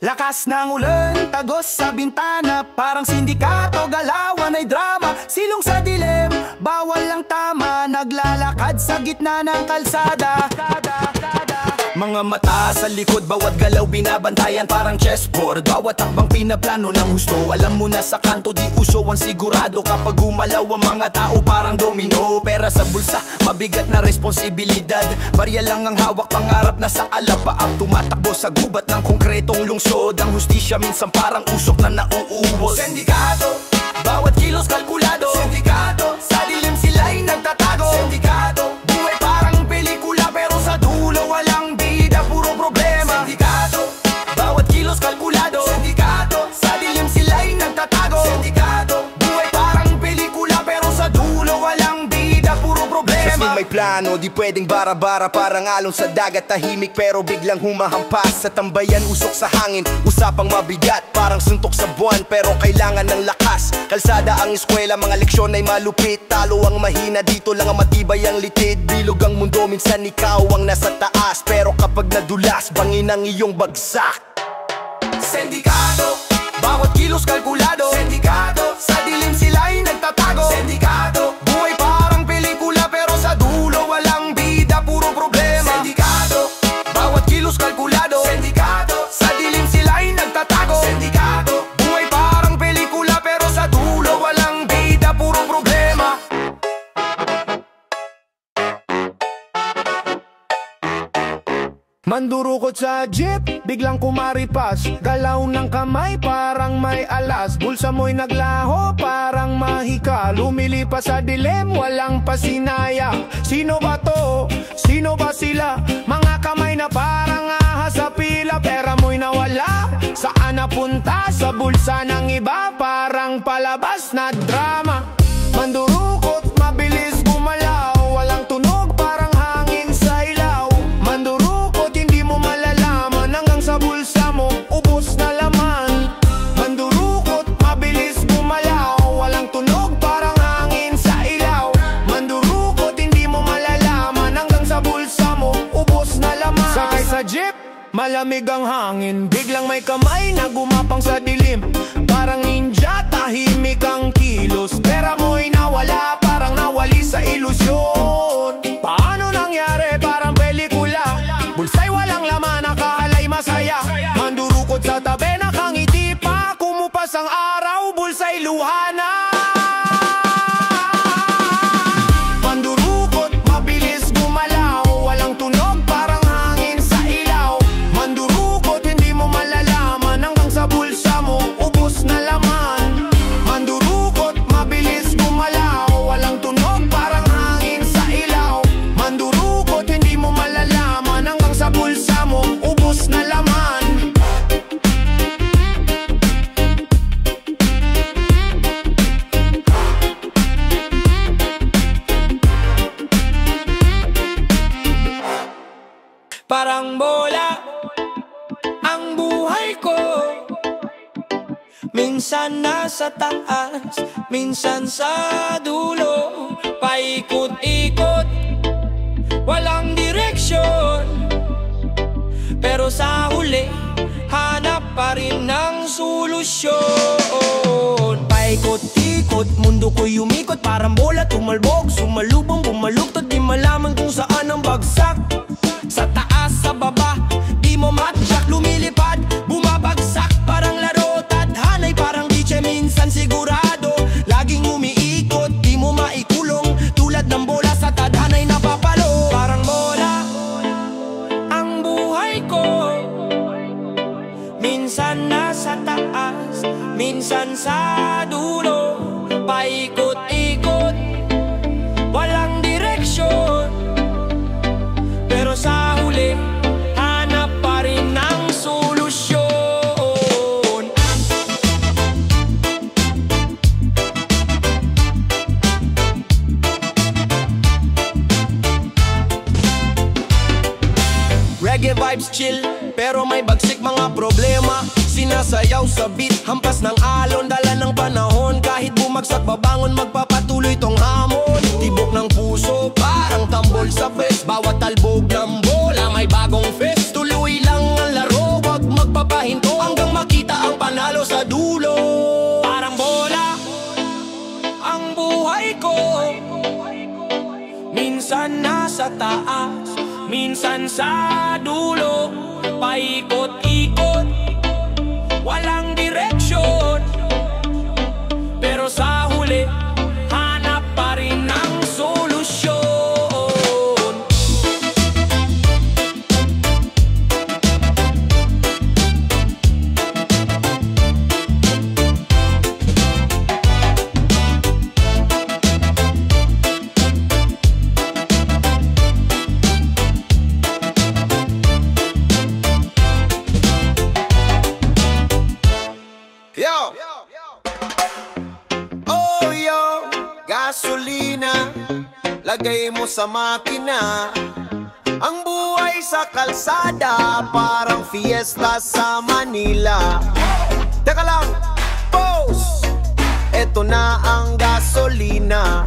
Lakas ng ulan, tagos sa bintana, parang sindikato, galawan ay drama. Silong sa dilim, bawal lang tama, naglalakad sa gitna ng kalsada. Mga mata sa likod, bawat galaw binabantayan parang chessboard. Bawat takbang pinaplano ng husto, alam mo na sa kanto di uso ang sigurado. Kapag gumalaw ang mga tao parang domino, pera sa bulsa, mabigat na responsibilidad. Barya lang ang hawak, pangarap na sa alapaap, tumatakbo sa gubat ng konkretong lungsod. Ang hustisya minsan parang usok na nauubos. Sindikato, bawat kilos kalkulado. Sindikato, sa dilim sila'y nagtatago. Sindikato, buhay parang pelikula pero sa dulo walang bida, puro problema. Sindikato, bawat kilos kalkulado. Sindikato, sa dilim sila'y nagtatago. Sindikato, buhay parang pelikula pero sa dulo walang bida, puro problema. May plano, di pwedeng bara-bara, parang alon sa dagat. Tahimik pero biglang humahampas sa tambayan, usok sa hangin, usapang mabigat, parang suntok sa buwan pero kailangan ng lakas. Kalsada ang eskwela, mga leksyon ay malupit. Talo ang mahina, dito lang ang matibay ang litid. Bilog ang mundo, minsan ikaw ang nasa taas, pero kapag nadulas, bangin ang iyong bagsak. Sindikato, bawat kilos kalkulado. Sindikato, sa dilim sila'y nagtatago. Sindikato, buhay parang pelikula pero sa dulo walang bida, puro problema. Sindikato, bawat kilos kalkulado. Sindikato, sa dilim sila'y nagtatago. Sindikato, buhay parang pelikula pero sa dulo walang bida, puro problema. Mandurukot sa jeep, biglang kumaripas. Galaw ng kamay, parang may alas. Bulsa mo'y naglaho, parang mahika. Lumilipas sa dilim, walang pasinaya. Sino ba to? Sino ba sila? Mga kamay na parang ahas sa pila. Pera mo'y nawala, saan napunta? Sa bulsa ng iba, parang palabas na drama. Mandurukot, mabilis gumalaw. Walang tunog, parang hangin sa ilaw. Mandurukot, hindi mo malalaman hanggang sa bulsa mo, ubos na laman. Mandurukot, mabilis gumalaw. Walang tunog, parang hangin sa ilaw. Mandurukot, hindi mo malalaman hanggang sa bulsa mo, ubos na laman. Sakay sa jeep, malamig ang hangin. Biglang may kamay na gumapang sa dilim. Parang ninja, tahimik ang kilos. Pera mo'y nawala, parang nawali sa ilusyon. Paano nangyari? Parang pelikula. Bulsa'y walang laman, nakahalay masaya. Mandurukot sa tabi, nakangiti pa. Kumupas ang araw, bulsa'y luha na. Mandurukot, mabilis gumalaw. Walang tunog, parang hangin sa ilaw. Mandurukot, hindi mo malalaman hanggang sa bulsa mo, ubos na laman. Mandurukot, mabilis gumalaw. Walang tunog, parang hangin sa ilaw. Mandurukot, hindi mo malalaman hanggang sa bulsa mo, ubos na laman. Parang bola ang buhay ko, minsan nasa taas, minsan sa dulo. Paikot-ikot, walang direksyon, pero sa huli, hanap pa rin ng solusyon. Paikot-ikot, mundo ko'y umikot, parang bola tumalbog, sumalubong, bumaluktot. Di malaman kung saan ang bagsak. Sa taas, sa baba, di mo matyak. Lumilipad, bumabagsak, parang laro. Tadhanay parang DJ, minsan sigurado. Laging umiikot, di mo maikulong. Tulad ng bola sa tadhanay napapalo. Parang bola ang buhay ko, minsan nasa taas, minsan sa dulo. Paikot-ikot, walang direksyon, pero sa huli, hanap pa rin ng solusyon. Reggae vibes chill, pero may bagsik mga problema. Sinasayaw sa beat, hampas ng alon, dala ng panahon. Kahit bumagsak, babangon, magpapatuloy tong hamon. Tibok ng puso, parang tambol sa fest. Bawat talbog ng bola, may bagong fest. Tuloy lang ang laro, wag magpapahinto. Ang dulo. Parang bola ang buhay ko, minsan nasa taas, minsan sa dulo. Paikot-ikot, walang direksyon, pero sa huli hanap pa rin ang solusyon. Oh yo, gasolina, lagay mo sa makina. Ang buhay sa kalsada, parang fiesta sa Manila. Teka lang, pause! Eto na ang gasolina.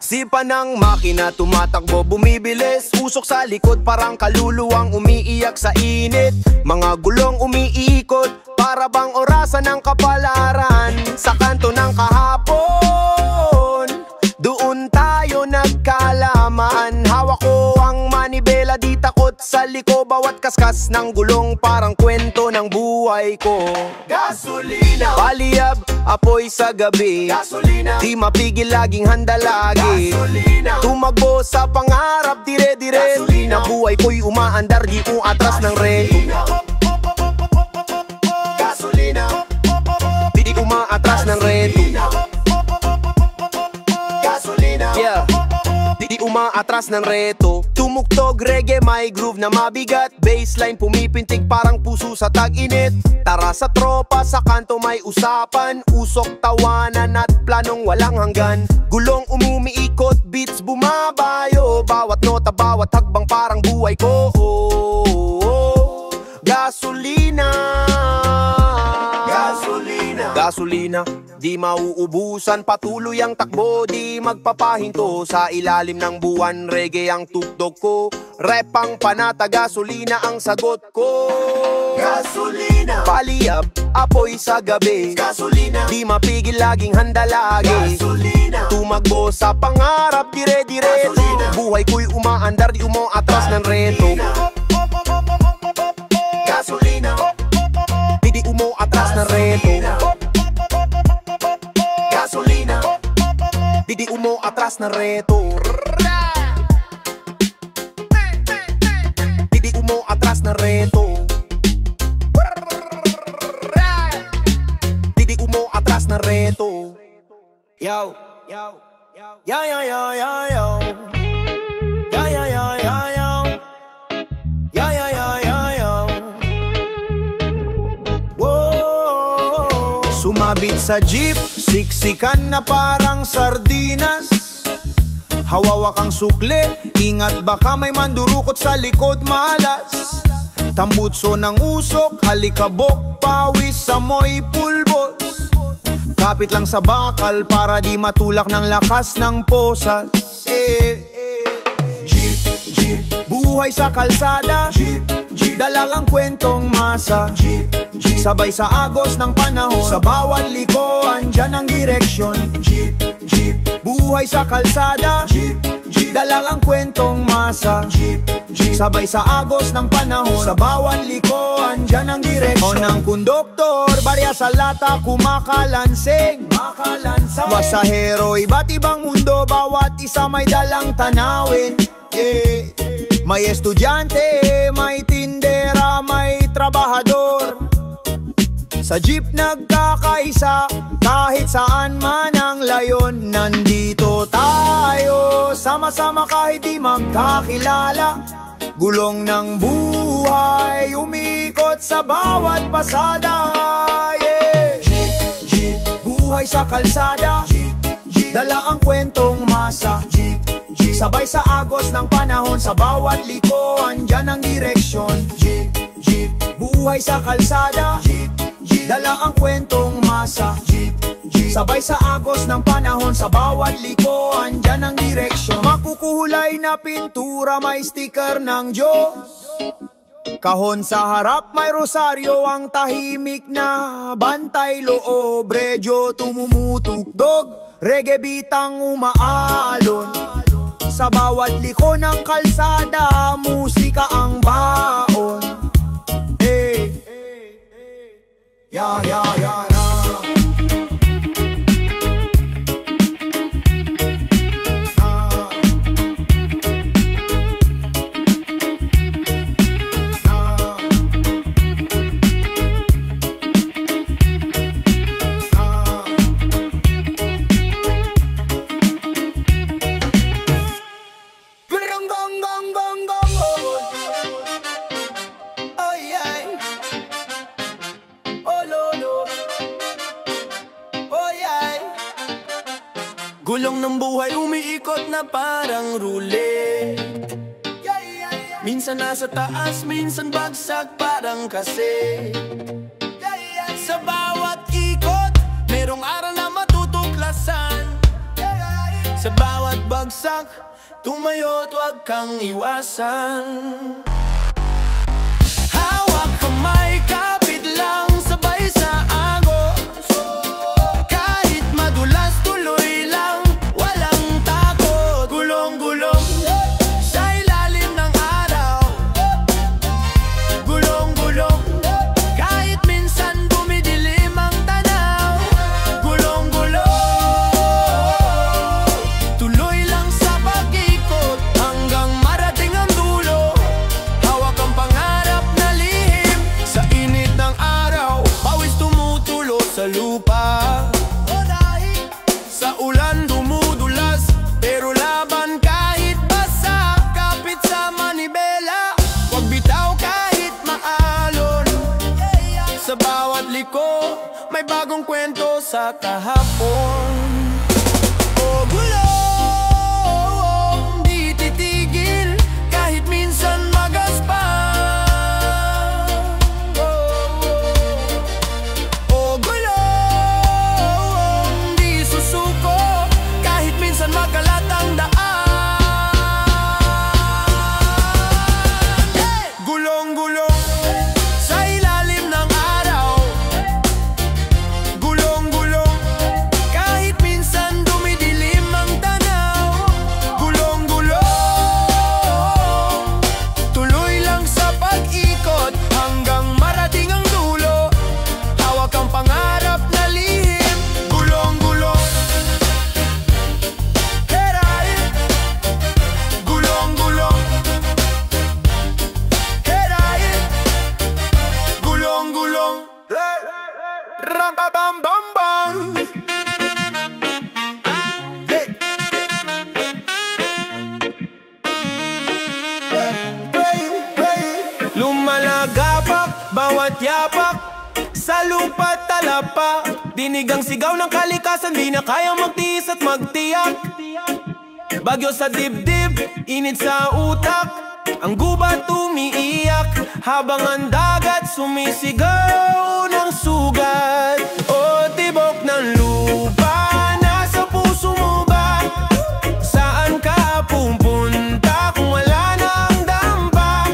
Sipa ng makina, tumatakbo, bumibilis. Usok sa likod, parang kaluluwang umiiyak sa init. Mga gulong umiikot, para bang orasan ng kapalaran. Sa kanto ng kahapon, doon tayo nagkalaman. Hawak ko ang manibela, di takot sa liko. Bawat kaskas ng gulong, parang kwento ng buhay ko. Gasolina, Paliyab, apoy sa gabi. gasolina, Di mapigil, laging handa lagi. gasolina, Tumakbo sa pangarap, dire-diretso. Gasolina. Na buhay ko'y umaandar, di ko atras ng reto. gasolina, Di umaatras ng reto. gasolina, Yeah, di umaatras ng reto. Tumugtog reggae, may groove na mabigat. Baseline pumipintig, parang puso sa tag-init. Tara sa tropa, sa kanto may usapan. Usok, tawanan at planong walang hanggan. Gulong umiikot, beats bumabayo. Bawat nota, bawat hagbang parang buhay ko. Gasolina, gasolina, gasolina, di mauubusan, patuloy ang takbo, di magpapahinto. Sa ilalim ng buwan, reggae ang tugtog ko. Rap ang panata, gasolina ang sagot ko. gasolina, Paliyab, apoy sa gabi. gasolina, Di mapigil, laging handa lagi. gasolina, Tumakbo sa pangarap, dire-diretso. Gasolina. Buhay ko'y umaandar, di umaatras ng reto. gasolina, Di umaatras ng reto. gasolina, Di umaatras ng reto. Di umaatras ng reto. Di umaatras ng reto. yo, yo, yo, yo, yo, yo, yo, yo, yo, yo, yo, yo, yo, yo, yo, yo, yo, yo. Whoa. Sumabit sa jeep, siksikan na parang sardinas. Hawawak ang sukli, ingat baka may mandurukot sa likod, malas. Tambutso ng usok, halikabok, pawis, amoy pulbos. Kapit lang sa bakal para di matulak ng lakas ng posas. Jeep, jeep, buhay sa kalsada. Jeep, jeep, dalagang kwentong masa. Jeep, jeep, sabay sa agos ng panahon. Sa bawat liko, andyan ang direksyon. Jeep, jeep, buhay sa kalsada. Jeep, jeep, dalagang kwentong masa. Jeep, jeep, sabay sa agos ng panahon. Sa bawat liko, andyan ang direksyon. O ng konduktor, barya sa lata, kumakalansing. Pasahero, iba't ibang mundo, bawat isa may dalang tanawin. Yeah. May estudyante, may tindera, may trabahador. Sa jeep nagkakaisa, kahit saan man ang layon. Nandito tayo, sama-sama kahit di magkakilala. Gulong ng buhay, umikot sa bawat pasada. Yeah. Jeep, jeep, buhay sa kalsada. Jeep, jeep, dala ang kwentong masa. Jeep, jeep, sabay sa agos ng panahon. Sa bawat liko, andyan ang direksyon. Jeep, jeep, buhay sa kalsada. Jeep, jeep, dala ang kwentong masa. Jeep, jeep, sabay sa agos ng panahon. Sa bawat liko, andyan ang direksyon. Makukulay na pintura, may sticker ng Diyos. Kahon sa harap may rosaryo, ang tahimik na bantay loob. Redyo tumumutugtog, reggae bitang umaalon. Sa bawat liko ng kalsada, musika ang baon. Hey, yeah, yeah, yeah, yeah. Gulong ng buhay umiikot na parang roulette. Minsan nasa taas, minsan bagsak parang kasi. Sa bawat ikot, merong aral na matutuklasan. Sa bawat bagsak, tumayo't huwag kang iwasan. Hawak kamay, kapit lang, sabay sa agos. Kahit madulas, tuloy lang, walang takot. Gulong-gulong sa ilalim ng araw. Gulong-gulong kahit minsan dumidilim ang tanaw. Gulong-gulong tuloy lang sa pag-ikot hanggang marating ang dulo. Hawak ang pangarap na lihim sa init ng araw. Pawis tumutulo sa lupa, sa ulan dumudulas, pero laban kahit basa. Kapit sa manibela, wag bitaw kahit maalon. Sa bawat liko, may bagong kwento sa kahapon. O gulong, di titigil kahit minsan magaspang. O gulong, di susuko kahit minsan makalat ang daan. Gulong-gulong sa ilalim ng araw. Gulong-gulong kahit minsan dumidilim ang tanaw. Gulong-gulong tuloy lang sa pag-ikot hanggang marating ang dulo. Hawak ang pangarap na lihim. Gulong-gulong, heray. Gulong-gulong, heray. Gulong-gulong, ram-ba-bam-bam-bam. Lumalagapak, bawat yapak sa lupa talapa. Dinig ang sigaw ng kalikasan, di na kayang magtiis at magtiyak. Bagyo sa dibdib, init sa utak, ang gubat umiiyak, habang ang dagat sumisigaw ng sugat. O tibok ng lupa, nasa puso mo ba? Saan ka pupunta kung wala nang dampa?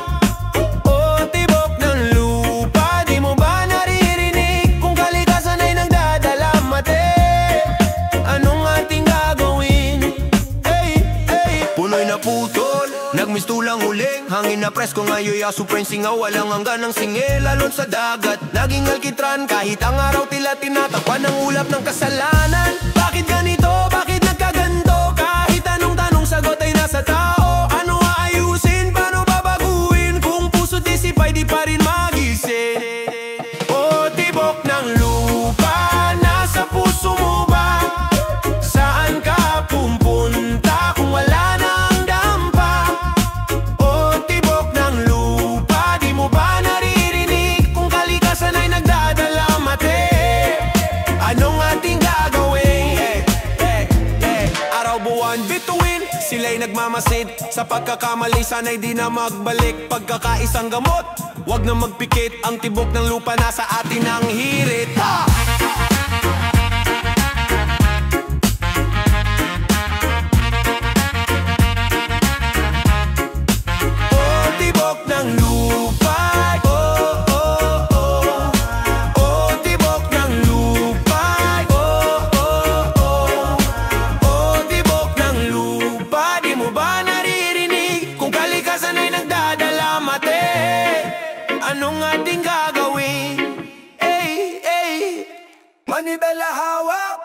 O tibok ng lupa, di mo ba naririnig kung kalikasan ay nagdadala mate? Anong ating gagawin? Hey, hey. Punoy na putol, nagmistulang uling, hangin na presko ngayon asupren singaw, walang hanggan ng singil. Alon sa dagat, naging alkitran, kahit ang araw tila tinatakpan ng ulap ng kasalanan. Bakit ganito? Bakit nagkaganto? Kahit anong tanong, sagot ay nasa tao. Ano aayusin? Paano babaguhin? Kung puso't isip ay di pa rin magising. O tibok ng lupa, nasa puso mo ba? Saan ka pupunta kung wala nang dampa? O tibok ng lupa, di mo ba naririnig kung kalikasan ay nagdadala mate? Anong ating gagawin? Araw, buwan, bituin, sila'y nagmamasid. Sa pagkakamali, sana'y di na magbalik. Pagkakaisang gamot, wag na magpikit. Ang tibok ng lupa, nasa atin ang hirit. O tibok ng lupa, Manibela hawak.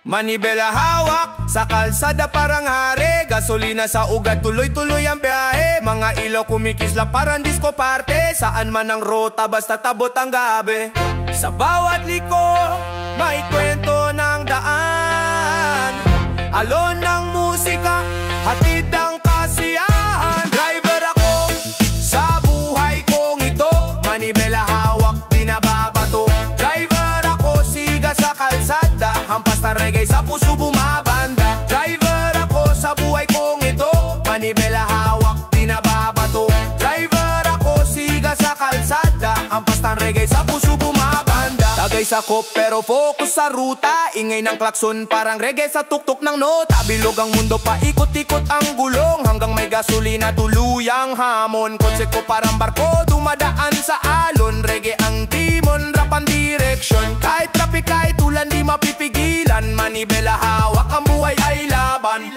Manibela hawak, sa kalsada parang hari. Gasolina sa ugat, tuloy-tuloy ang biyahe. Mga ilaw kumikisla parang disco parte. Saan man ang rota, basta tabot ang gabi. Sa bawat liko, may kwento ng daan. Alon ng musika, hatid ang kasiyahan. Driver ako, sa buhay kong ito. Manibela hawak, di nababato. Driver ako, siga sa kalsada. Hampas na reggae sa puso bumabanda. Driver ako sa buhay kong ito. Manibela hawak, di nababato. Driver ako, siga sa kalsada. Hampas na reggae sa puso bumabanda. Tagay sa kop pero focus sa ruta. Ingay ng klakson parang reggae sa tuktok ng nota. Bilog ang mundo pa ikot-ikot ang gulong. Hanggang may gasolina tuluyang hamon. Kotse ko parang barko dumadaan sa alon. Reggae ang timon, rap ang direksyon. Kahit traffic kahit ulan di mapipigilan. Manibela hawak ang buhay ay laban.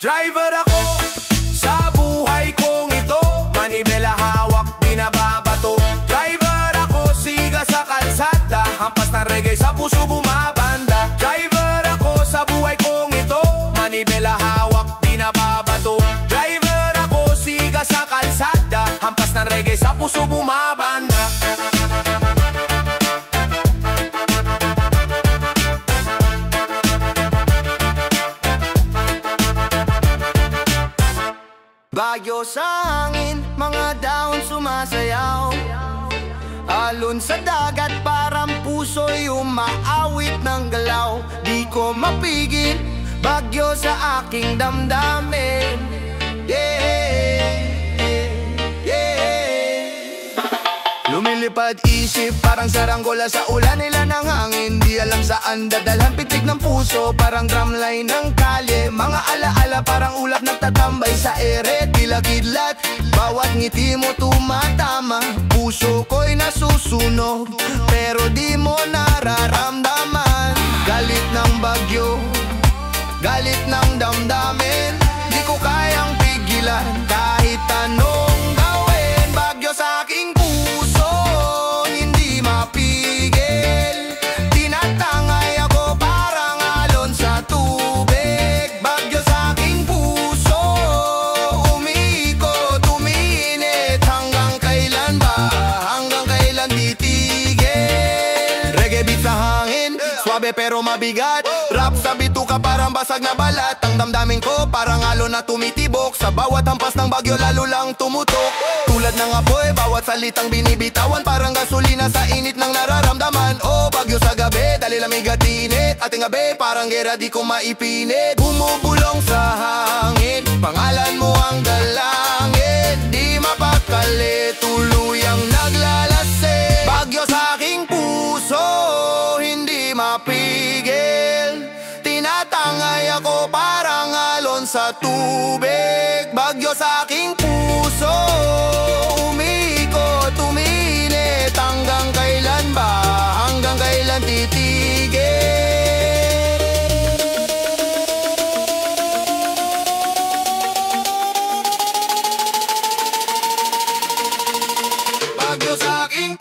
Driver ako sa buhay kong ito. Manibela hawak di nababato. Driver ako siga sa kalsada. Hampas na reggae sa puso bumabanda. Driver ako sa buhay kong ito. Manibela hawak di nababato. Driver ako siga sa kalsada. Hampas na reggae sa puso bumabanda. Bagyo sa hangin, mga dahon sumasayaw. Alon sa dagat, parang puso'y umaawit ng galaw. Di ko mapigil, bagyo sa aking damdamin. Yeah, yeah. Lumilipad isip, parang saranggola sa ulan nila ng hangin. Di alam saan dadalhan, pitik ng puso, parang drumline ng kalye. Mga alaala, parang ulap nagtatambay sa ere. Tila kidlat, bawat ngiti mo tumatama. Puso ko'y nasusunog, pero di mo nararamdaman. Galit ng bagyo, galit ng damdamin. Di ko kayang pigilan, kahit anong gawin. Bagyo sa aking puso, hindi mapigil. Tinatangay ako parang alon sa tubig. Bagyo sa aking puso, umiikot, umiinit. Hanggang kailan ba? Hanggang kailan titigil? Reggae beat sa hangin, swabe pero mabigat. Rap sa bituka parang basag na balat. Ang damdamin ko parang alon na tumitibok. Sa bawat hampas ng bagyo lalo lang tumutok. Tulad ng apoy, bawat salitang binibitawan. Parang gasolina sa init ng nararamdaman. Oh, bagyo sa gabi, dali lamig at init. Ating gabi, parang gera di ko maipinit. Bumubulong sa hangin, pangalan mo ang dalangin. Di mapakali, tuluyang naglalase. Bagyo sa aking puso, hindi mapigil. Tinatangay ako parang alon sa tubig. Bagyo sa aking puso, umiikot, uminit. Hanggang kailan ba? Hanggang kailan titigil? Bagyo sa aking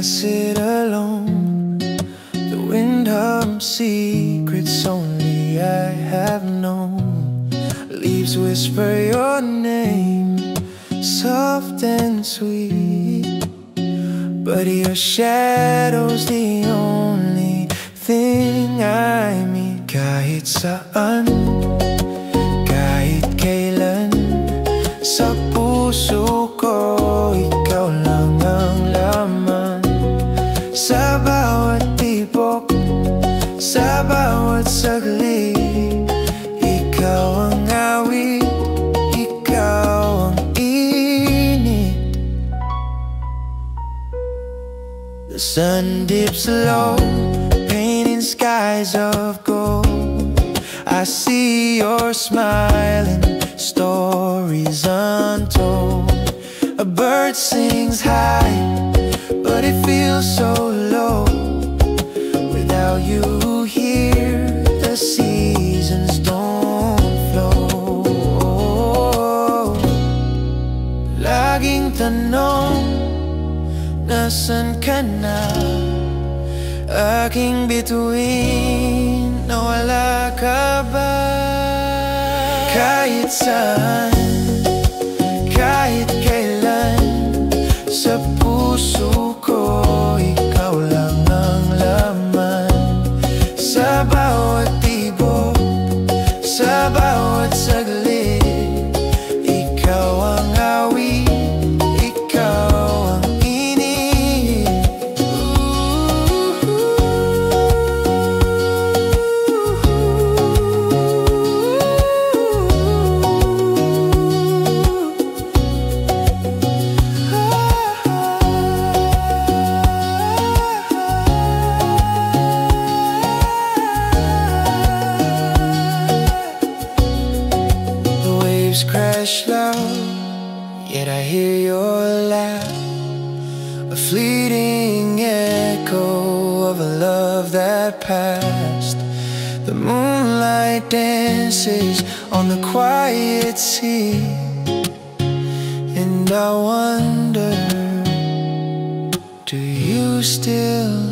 sit alone. The wind hums secrets only I have known. Leaves whisper your name, soft and sweet. But your shadow's the only thing I meet. Kahit saan, kahit kailan, sa puso ko ikaw lang ang laman. Sa bawat tibok The sun dips low, painting skies of gold. I see your smiling, stories untold. A bird sings high, but it feels so low. Without you here, the seasons don't flow. Laging tanong, nasan ka na? Aking bituin, nawala ka ba? Kahit saan, kahit kailan, sa puso ko ikaw lang ang laman. Sa bawat tibok, sa bawat saglit, ikaw ang awit, ikaw ang init. Crash loud, yet I hear your laugh, a fleeting echo of a love that passed. The moonlight dances on the quiet sea, and I wonder, do you still